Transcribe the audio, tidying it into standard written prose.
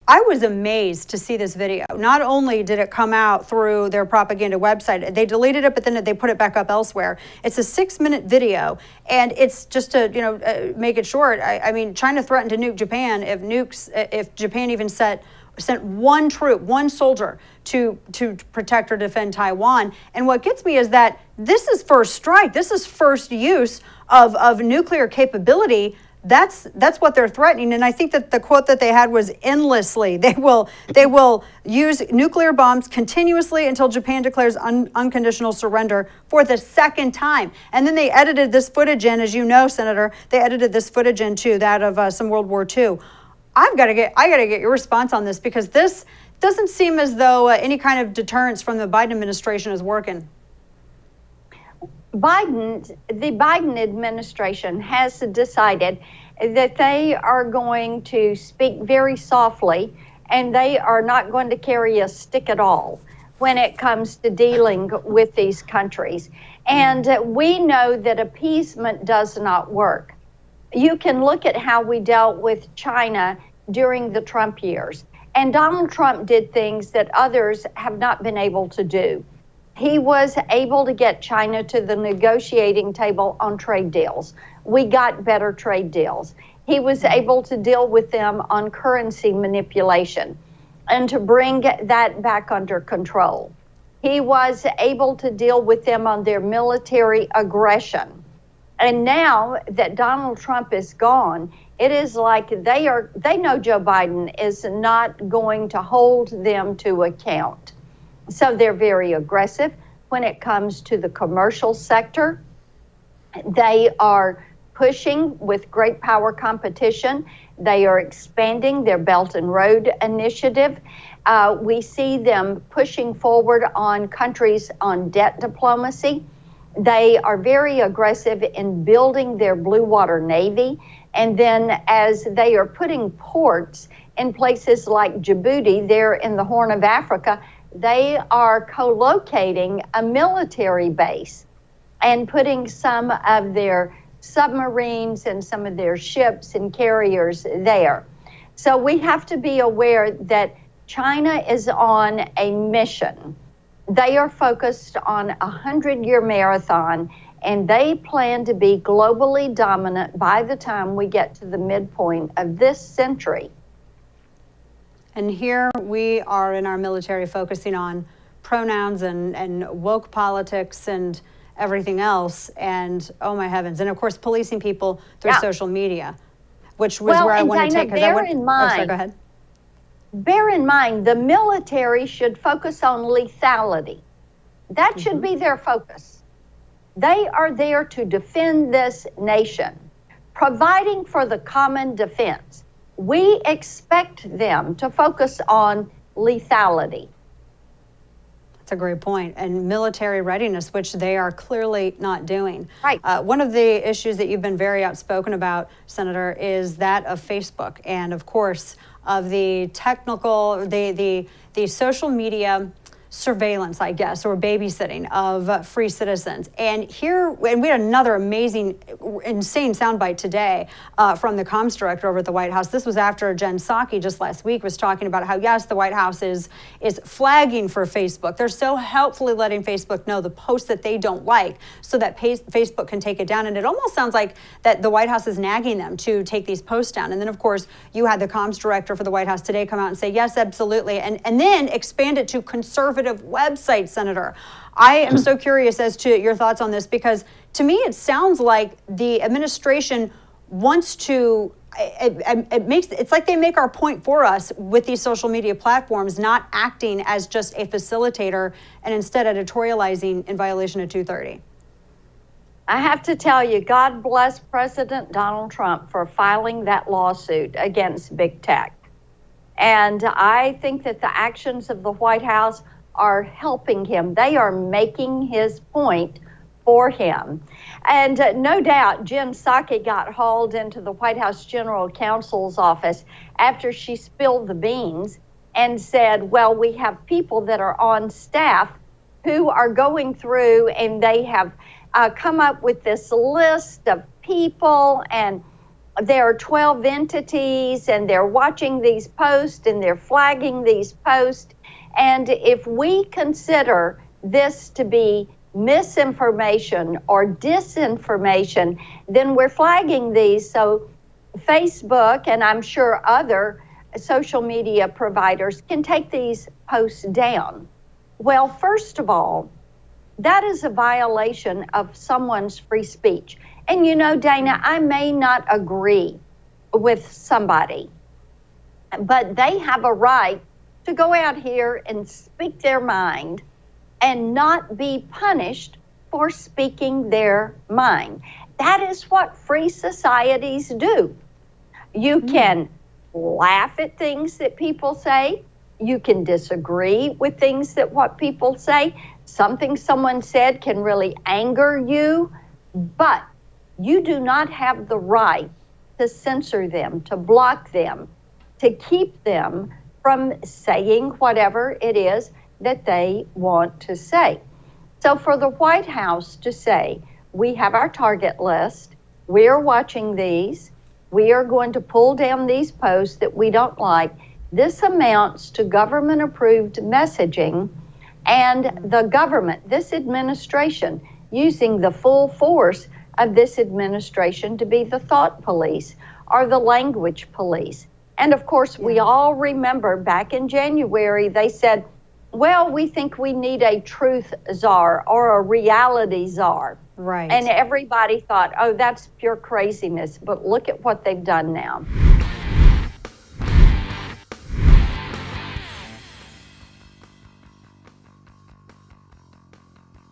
I was amazed to see this video. Not only did it come out through their propaganda website, they deleted it, but then they put it back up elsewhere. It's a 6-minute video, and it's just to make it short. I mean, China threatened to nuke Japan if Japan even sent one troop, one soldier to protect or defend Taiwan. And what gets me is that this is first strike. This is first use of nuclear capability. That's what they're threatening. And I think that the quote that they had was endlessly. They will use nuclear bombs continuously until Japan declares unconditional surrender for the second time. And then they edited this footage in, as you know, Senator, they edited this footage into that of some World War II. I gotta get your response on this, because this doesn't seem as though any kind of deterrence from the Biden administration is working. The Biden administration has decided that they are going to speak very softly, and they are not going to carry a stick at all when it comes to dealing with these countries. And we know that appeasement does not work. You can look at how we dealt with China during the Trump years. And Donald Trump did things that others have not been able to do. He was able to get China to the negotiating table on trade deals. We got better trade deals. He was able to deal with them on currency manipulation and to bring that back under control. He was able to deal with them on their military aggression. And now that Donald Trump is gone, it is like they know Joe Biden is not going to hold them to account. So they're very aggressive when it comes to the commercial sector. They are pushing with great power competition. They are expanding their Belt and Road Initiative. We see them pushing forward on countries on debt diplomacy. They are very aggressive in building their blue water navy. And then as they are putting ports in places like Djibouti, there in the Horn of Africa, they are co-locating a military base and putting some of their submarines and some of their ships and carriers there. So we have to be aware that China is on a mission. They are focused on a 100-year marathon, and they plan to be globally dominant by the time we get to the midpoint of this century. And here we are in our military focusing on pronouns and woke politics and everything else. And oh my heavens. And of course, policing people through social media, which was where I want to take. Bear in mind, sorry, go ahead. Bear in mind, the military should focus on lethality. That should be their focus. They are there to defend this nation, providing for the common defense. We expect them to focus on lethality. That's a great point. And military readiness, which they are clearly not doing. Right. One of the issues that you've been very outspoken about, Senator, is that of Facebook. And of course, of the technical, the social media surveillance, I guess, or babysitting of free citizens. And we had another insane soundbite today from the comms director over at the White House. This was after Jen Psaki just last week was talking about how, yes, the White House is flagging for Facebook. They're so helpfully letting Facebook know the posts that they don't like so that Facebook can take it down. And it almost sounds like that the White House is nagging them to take these posts down. And then, of course, you had the comms director for the White House today come out and say, yes, absolutely. And then expand it to conservative website, Senator. I am so curious as to your thoughts on this, because to me it sounds like the administration wants to, it's like they make our point for us with these social media platforms, not acting as just a facilitator and instead editorializing in violation of 230. I have to tell you, God bless President Donald Trump for filing that lawsuit against big tech. And I think that the actions of the White House are helping him. They are making his point for him. And no doubt, Jen Psaki got hauled into the White House General Counsel's office after she spilled the beans and said, well, we have people that are on staff who are going through and they have come up with this list of people and there are 12 entities and they're watching these posts and they're flagging these posts. And if we consider this to be misinformation or disinformation, then we're flagging these. So Facebook, and I'm sure other social media providers, can take these posts down. Well, first of all, that is a violation of someone's free speech. And you know, Dana, I may not agree with somebody, but they have a right to go out here and speak their mind and not be punished for speaking their mind. That is what free societies do. You can laugh at things that people say. You can disagree with things that what people say. Something someone said can really anger you, but you do not have the right to censor them, to block them, to keep them from saying whatever it is that they want to say. So for the White House to say, we have our target list, we are watching these, we are going to pull down these posts that we don't like, this amounts to government-approved messaging, and the government, this administration, using the full force of this administration to be the thought police or the language police. And of course, we all remember back in January, they said, well, we think we need a truth czar or a reality czar. Right. And everybody thought, oh, that's pure craziness. But look at what they've done now.